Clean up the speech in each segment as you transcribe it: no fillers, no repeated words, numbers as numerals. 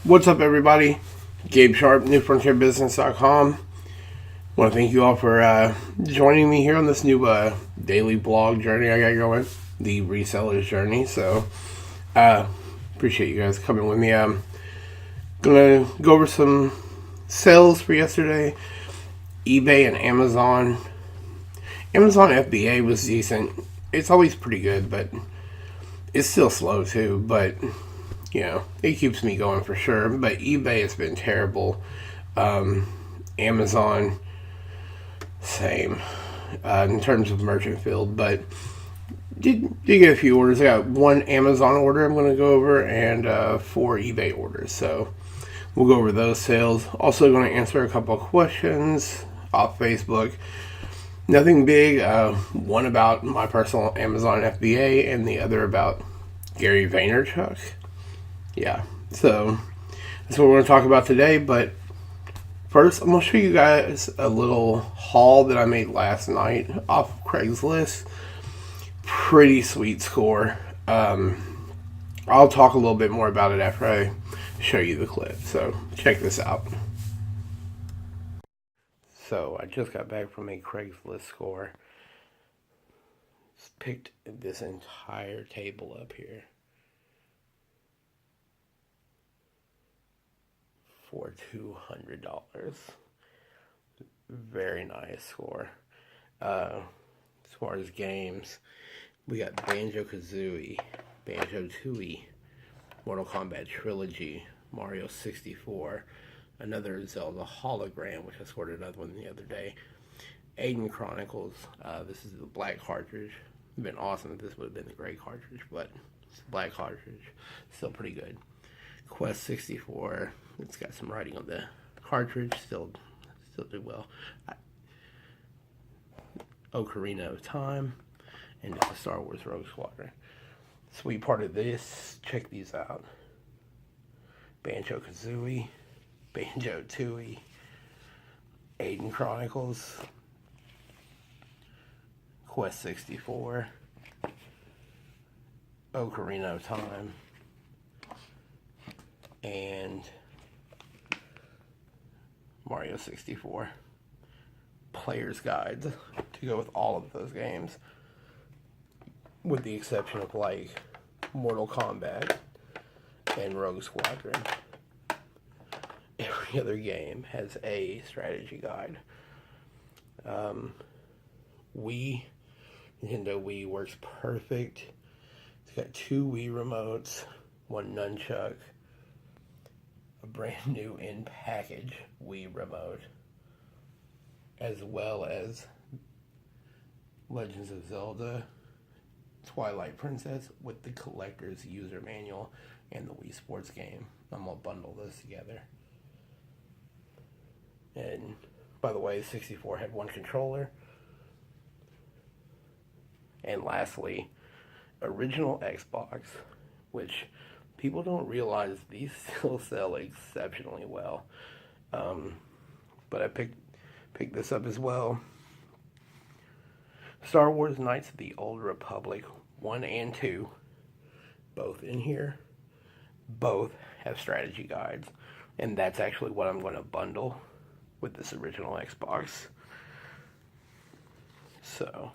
What's up, everybody? Gabe Sharp, NewFrontierBusiness.com. Want to thank you all for joining me here on this new daily blog journey I got going, the reseller's journey. So, appreciate you guys coming with me. I'm gonna go over some sales for yesterday. eBay and Amazon. Amazon FBA was decent. It's always pretty good, but it's still slow too. But it keeps me going for sure. But eBay has been terrible. Amazon, same in terms of merchant field, but did get a few orders. I got one Amazon order I'm going to go over and 4 eBay orders. So we'll go over those sales. Also going to answer a couple of questions off Facebook. Nothing big. One about my personal Amazon FBA and the other about Gary Vaynerchuk. Yeah, so that's what we're going to talk about today. But first, I'm going to show you guys a little haul that I made last night off of Craigslist. Pretty sweet score. I'll talk a little bit more about it after I show you the clip. So check this out. So I just got back from a Craigslist score. Just picked this entire table up here for $200. Very nice score. As far as games, we got Banjo-Kazooie, Banjo-Tooie, Mortal Kombat Trilogy, Mario 64, another Zelda hologram, which I scored another one the other day, Aiden Chronicles. This is the black cartridge. It'd been awesome if this would have been the gray cartridge, but it's the black cartridge. Still pretty good. Quest 64. It's got some writing on the cartridge. Still do well. Ocarina of Time, and just a Star Wars Rogue Squadron. Sweet part of this, check these out. Banjo-Kazooie, Banjo-Tooie, Aiden Chronicles, Quest 64, Ocarina of Time, and Mario 64. Player's guides to go with all of those games, with the exception of like Mortal Kombat and Rogue Squadron. Every other game has a strategy guide. Nintendo Wii works perfect. It's got 2 Wii remotes, 1 nunchuck, a brand new in-package Wii remote, as well as Legends of Zelda Twilight Princess with the collector's user manual and the Wii Sports game. I'm going to bundle those together. And by the way, 64 had 1 controller. And lastly, original Xbox, which people don't realize these still sell exceptionally well. But I picked this up as well. Star Wars Knights of the Old Republic 1 and 2, both in here. Both have strategy guides, and that's actually what I'm going to bundle with this original Xbox. So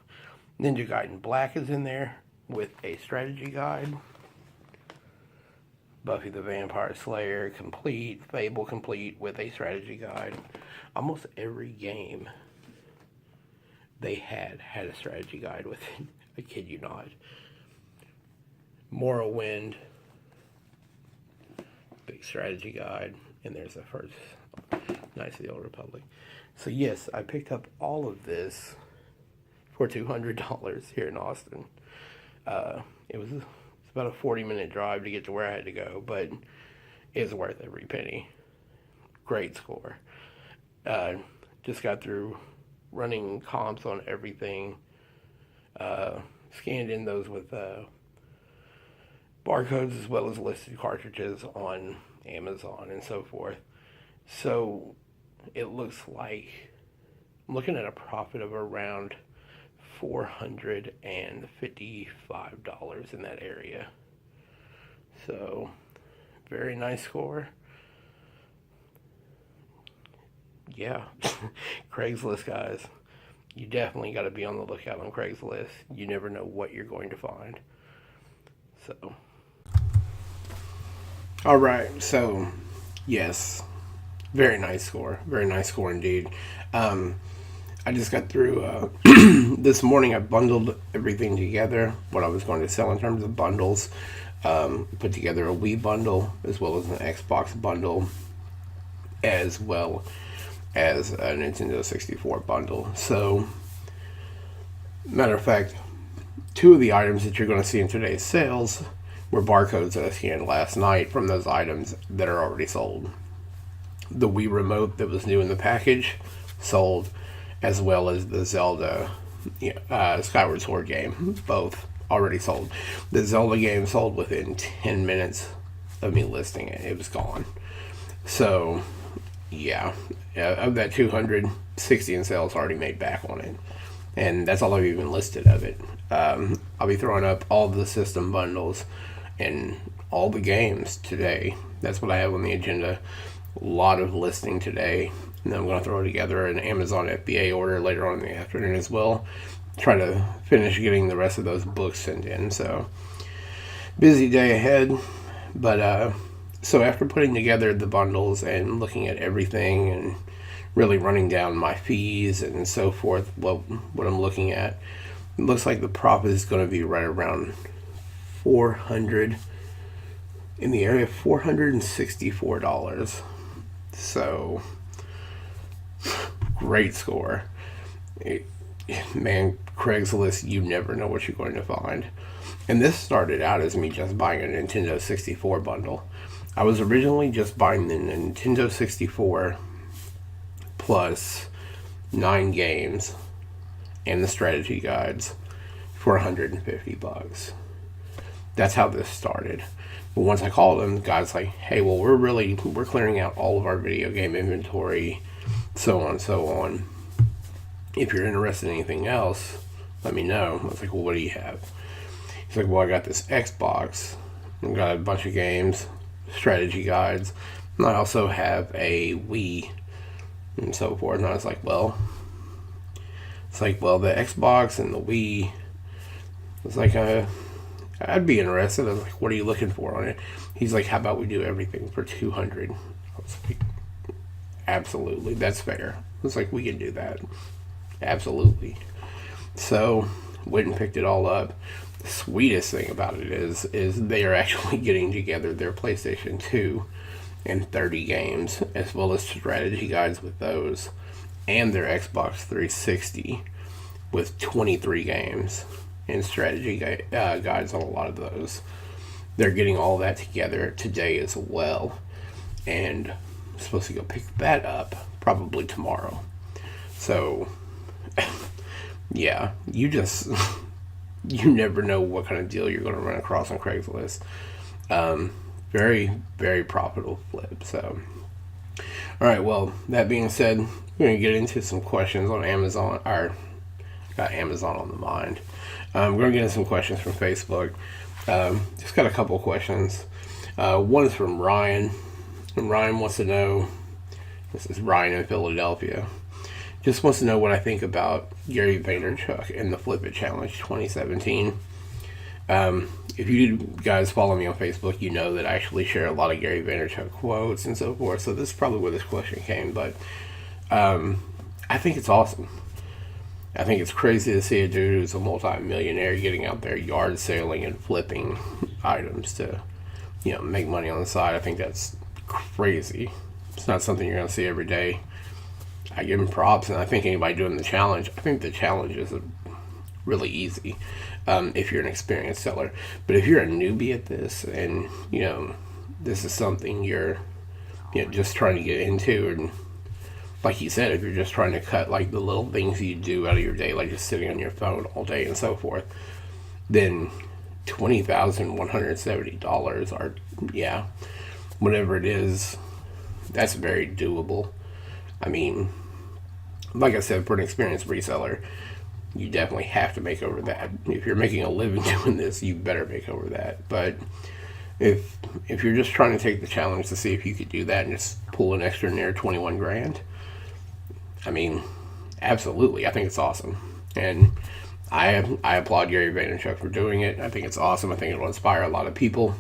Ninja Gaiden Black is in there with a strategy guide. Buffy the Vampire Slayer complete, Fable complete with a strategy guide. Almost every game they had a strategy guide with it. I kid you not. Morrowind, big strategy guide, and there's the first Knights of the Old Republic. So yes, I picked up all of this for $200 here in Austin. It's about a 40-minute drive to get to where I had to go, but it's worth every penny. Great score. Just got through running comps on everything. Scanned in those with barcodes as well as listed cartridges on Amazon and so forth. So it looks like I'm looking at a profit of around $455 in that area. So very nice score. yeah, Craigslist, guys. You definitely got to be on the lookout on Craigslist. You never know what you're going to find. So, all right. So, yes, very nice score. Very nice score indeed. Um, I just got through this morning. I bundled everything together, what I was going to sell in terms of bundles. Put together a Wii bundle as well as an Xbox bundle, as well as a Nintendo 64 bundle. So, matter of fact, two of the items that you're going to see in today's sales were barcodes that I scanned last night from those items that are already sold. The Wii remote that was new in the package sold, as well as the Zelda Skyward Sword game, both already sold. The Zelda game sold within 10 minutes of me listing it. It was gone. So, yeah, of that 260 in sales already made back on it. And that's all I've even listed of it. I'll be throwing up all the system bundles and all the games today. That's what I have on the agenda. A lot of listing today. And then I'm going to throw together an Amazon FBA order later on in the afternoon as well. Try to finish getting the rest of those books sent in. So, busy day ahead. But, so after putting together the bundles and looking at everything and really running down my fees and so forth, what I'm looking at, it looks like the profit is going to be right around 400, in the area of $464. So, great score. Man, Craigslist, you never know what you're going to find. And this started out as me just buying a Nintendo 64 bundle. I was originally just buying the Nintendo 64 plus 9 games and the strategy guides for $150. That's how this started. But once I called them, the guy's like, hey, well, we're clearing out all of our video game inventory, so on and so on. If you're interested in anything else, let me know. I was like, well, what do you have? He's like, well, I got this Xbox. I've got a bunch of games, strategy guides, and I also have a Wii and so forth. And I was like, well, the Xbox and the Wii, it's like, I'd be interested. I was like, what are you looking for on it? He's like, how about we do everything for $200? I was like, absolutely, that's fair. I was like, we can do that. Absolutely. So, went and picked it all up. The sweetest thing about it is they are actually getting together their PlayStation 2 and 30 games, as well as strategy guides with those, and their Xbox 360 with 23 games and strategy guides on a lot of those. They're getting all that together today as well, and I'm supposed to go pick that up probably tomorrow. So, yeah, you never know what kind of deal you're going to run across on Craigslist. Very, very profitable flip. So, all right, well, that being said, we're going to get into some questions on Amazon. Got Amazon on the mind. We're going to get into some questions from Facebook. Just got a couple questions. One is from Ryan. And Ryan wants to know, this is Ryan in Philadelphia, just wants to know what I think about Gary Vaynerchuk and the Flip It Challenge 2017. If you guys follow me on Facebook, you know that I actually share a lot of Gary Vaynerchuk quotes and so forth. So this is probably where this question came. But I think it's awesome. I think it's crazy to see a dude who's a multi-millionaire getting out there yard sailing and flipping items to, make money on the side. I think that's crazy. It's not something you're going to see every day. I give him props, and I think anybody doing the challenge, I think the challenge is really easy if you're an experienced seller. But if you're a newbie at this, and this is something you're just trying to get into, and like you said, if you're just trying to cut like the little things you do out of your day, like just sitting on your phone all day and so forth, then $20,170 are whatever it is, that's very doable. I mean, like I said, for an experienced reseller, you definitely have to make over that. If you're making a living doing this, you better make over that. But if you're just trying to take the challenge to see if you could do that and just pull an extra near 21 grand, I mean, absolutely, I think it's awesome, and I applaud Gary Vaynerchuk for doing it. I think it's awesome. I think it'll inspire a lot of people,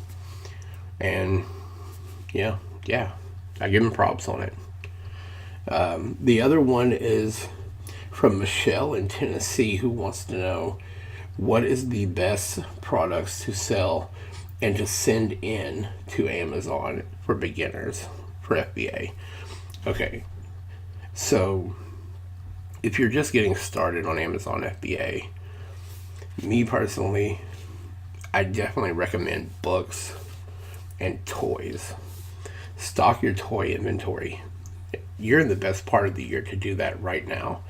and yeah, I give him props on it. The other one is from Michelle in Tennessee, who wants to know what is the best products to sell and to send in to Amazon for beginners for FBA. Okay, so if you're just getting started on Amazon FBA, me personally, I definitely recommend books and toys. Stock your toy inventory. You're in the best part of the year to do that right now.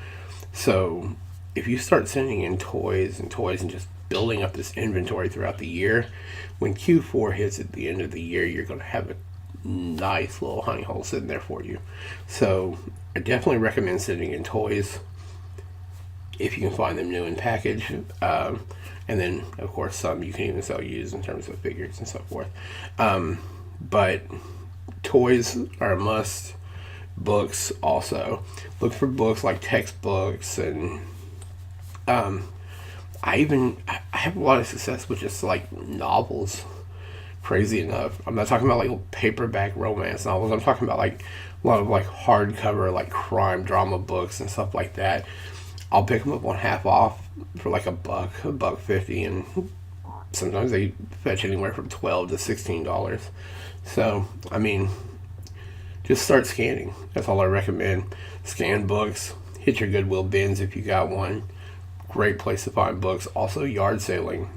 So if you start sending in toys and just building up this inventory throughout the year, when Q4 hits at the end of the year, you're going to have a nice little honey hole sitting there for you. So I definitely recommend sending in toys if you can find them new in package. And then, of course, some you can even sell used in terms of figures and so forth. But toys are a must. Books also. Look for books like textbooks, and I have a lot of success with just like novels. Crazy enough, I'm not talking about like paperback romance novels. I'm talking about like a lot of like hardcover like crime drama books and stuff like that. I'll pick them up on half off for like $1.50, and sometimes they fetch anywhere from $12 to $16. So I mean, just start scanning. That's all I recommend. Scan books. Hit your Goodwill bins if you got one. Great place to find books. Also, yard sailing.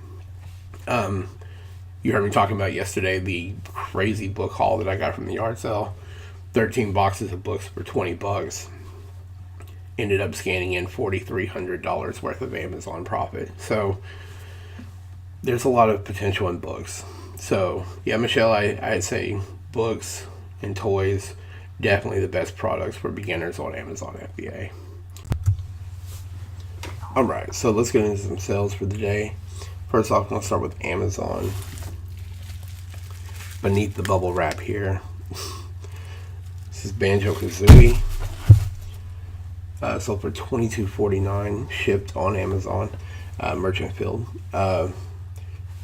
You heard me talking about yesterday the crazy book haul that I got from the yard sale. 13 boxes of books for $20. Ended up scanning in $4,300 worth of Amazon profit. So there's a lot of potential in books. So yeah, Michelle, I'd say books and toys, definitely the best products for beginners on Amazon FBA. Alright, so let's get into some sales for the day. First off, I'm going to start with Amazon. Beneath the bubble wrap here, this is Banjo-Kazooie. Sold for $22.49, shipped on Amazon, merchant filled. The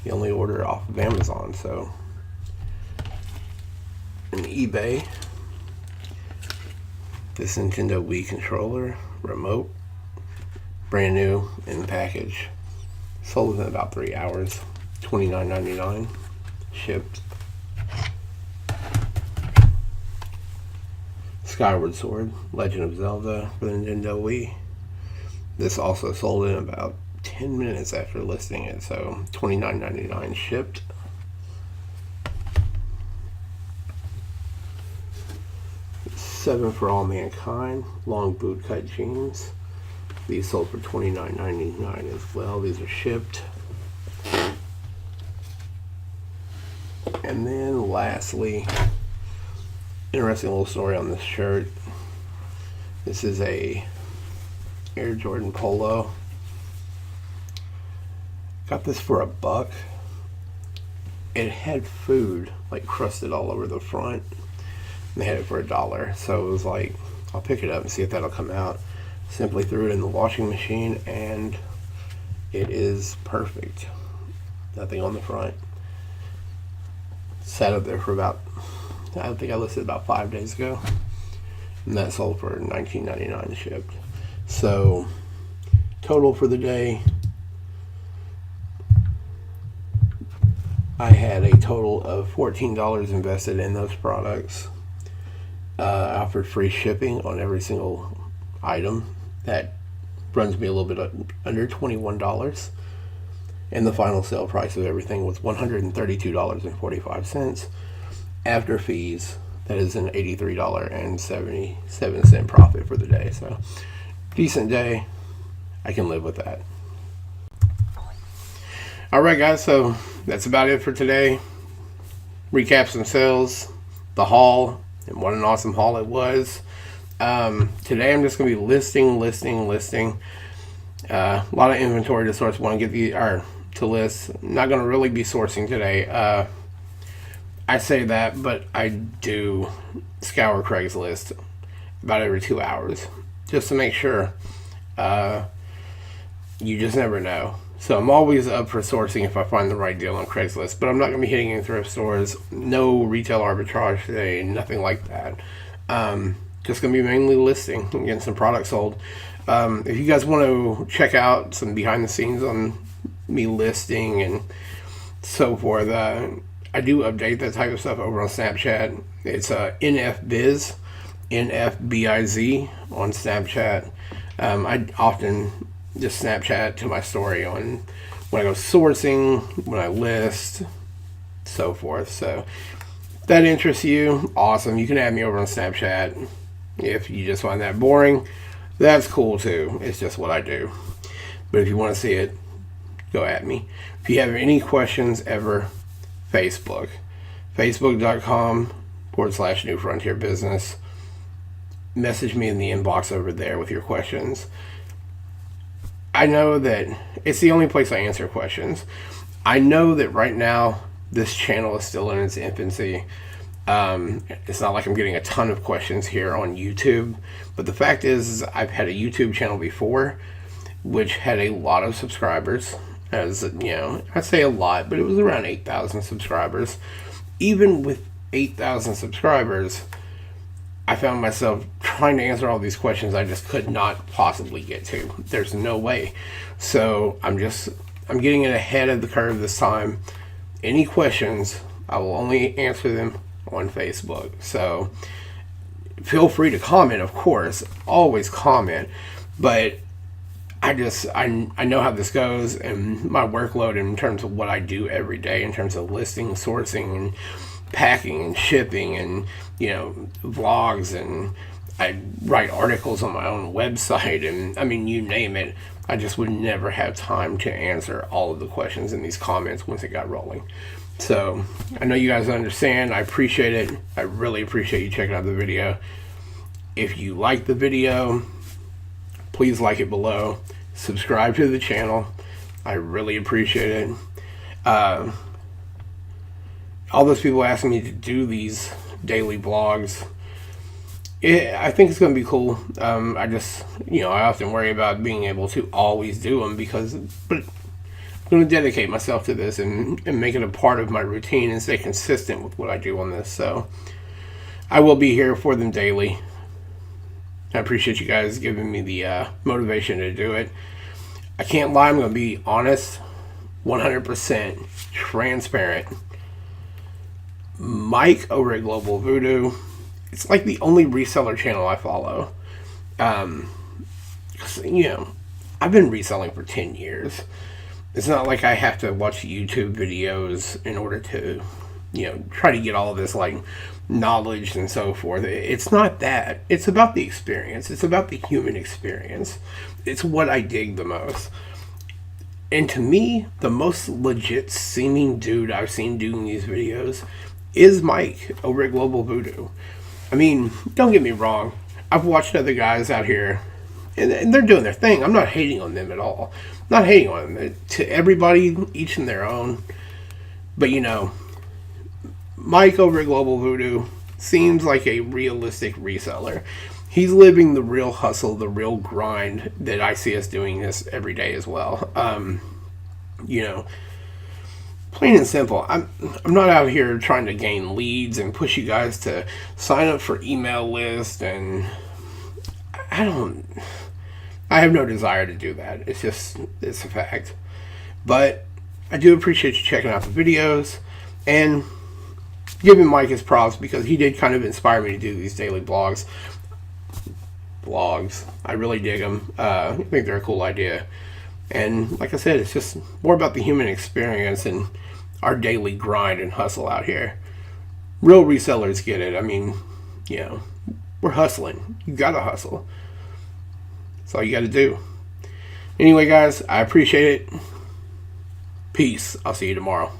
only order off of Amazon, so. And eBay, this Nintendo Wii controller, remote, brand new in the package, sold within about 3 hours, $29.99, shipped. Skyward Sword, Legend of Zelda for the Nintendo Wii. This also sold in about 10 minutes after listing it, so $29.99 shipped. Seven for All Mankind, long boot cut jeans. These sold for $29.99 as well. These are shipped. And then lastly, interesting little story on this shirt. This is a Air Jordan Polo. Got this for $1. It had food like crusted all over the front. They had it for $1, so it was like, I'll pick it up and see if that'll come out. Simply threw it in the washing machine, and it is perfect. Nothing on the front. Sat up there for about, I think I listed about 5 days ago, and that sold for $19.99 shipped. So total for the day, I had a total of $14 invested in those products. Offered free shipping on every single item. That runs me a little bit under $21. And the final sale price of everything was $132.45. After fees, that is an $83.77 profit for the day. So, decent day. I can live with that. Alright guys, so that's about it for today. Recap some sales, the haul, and what an awesome haul it was. Today I'm just going to be listing. A lot of inventory to source. Want to get to list. I'm not going to really be sourcing today. I say that, but I do scour Craigslist about every 2 hours just to make sure. You just never know. So I'm always up for sourcing if I find the right deal on Craigslist. But I'm not going to be hitting any thrift stores. No retail arbitrage today. Nothing like that. Just going to be mainly listing and getting some products sold. If you guys want to check out some behind the scenes on me listing and so forth, I do update that type of stuff over on Snapchat. It's NFBiz, NFBIZ on Snapchat. I often just Snapchat to my story on when I go sourcing, when I list, so forth. So if that interests you, awesome. You can add me over on Snapchat. If you just find that boring, that's cool too. It's just what I do. But if you want to see it, go at me. If you have any questions ever, Facebook. Facebook.com/New Frontier Business. Message me in the inbox over there with your questions. I know that it's the only place I answer questions. I know that right now this channel is still in its infancy. It's not like I'm getting a ton of questions here on YouTube, but the fact is I've had a YouTube channel before which had a lot of subscribers. As you know, I'd say a lot, but it was around 8,000 subscribers. Even with 8,000 subscribers, I found myself trying to answer all these questions I just could not possibly get to. There's no way. So I'm getting it ahead of the curve this time. Any questions, I will only answer them on Facebook. So feel free to comment, of course. Always comment. But I know how this goes, and my workload in terms of what I do every day in terms of listing, sourcing, and packing and shipping, and vlogs, and I write articles on my own website, and I mean, you name it. I just would never have time to answer all of the questions in these comments once it got rolling. So I know you guys understand. I appreciate it. I really appreciate you checking out the video. If you like the video, please like it below. Subscribe to the channel. I really appreciate it. All those people asking me to do these daily vlogs, I think it's going to be cool. I often worry about being able to always do them but I'm going to dedicate myself to this and make it a part of my routine and stay consistent with what I do on this. So I will be here for them daily. I appreciate you guys giving me the motivation to do it. I can't lie, I'm going to be honest, 100% transparent. Mike over at Global Voodoo, it's like the only reseller channel I follow. I've been reselling for 10 years. It's not like I have to watch YouTube videos in order to, try to get all of this knowledge and so forth. It's not that. It's about the experience. It's about the human experience. It's what I dig the most. And to me, the most legit seeming dude I've seen doing these videos is Mike over at Global Voodoo. I mean, don't get me wrong. I've watched other guys out here, and they're doing their thing. I'm not hating on them at all. I'm not hating on them. To everybody, each in their own. But Mike over at Global Voodoo seems like a realistic reseller. He's living the real hustle, the real grind that I see us doing this every day as well. Plain and simple. I'm not out here trying to gain leads and push you guys to sign up for email lists, and I have no desire to do that. It's a fact. But I do appreciate you checking out the videos and giving Mike his props, because he did kind of inspire me to do these daily vlogs. I really dig them. I think they're a cool idea. And like I said, it's just more about the human experience and our daily grind and hustle out here. Real resellers get it. I mean, we're hustling. You gotta hustle. That's all you gotta do. Anyway, guys, I appreciate it. Peace. I'll see you tomorrow.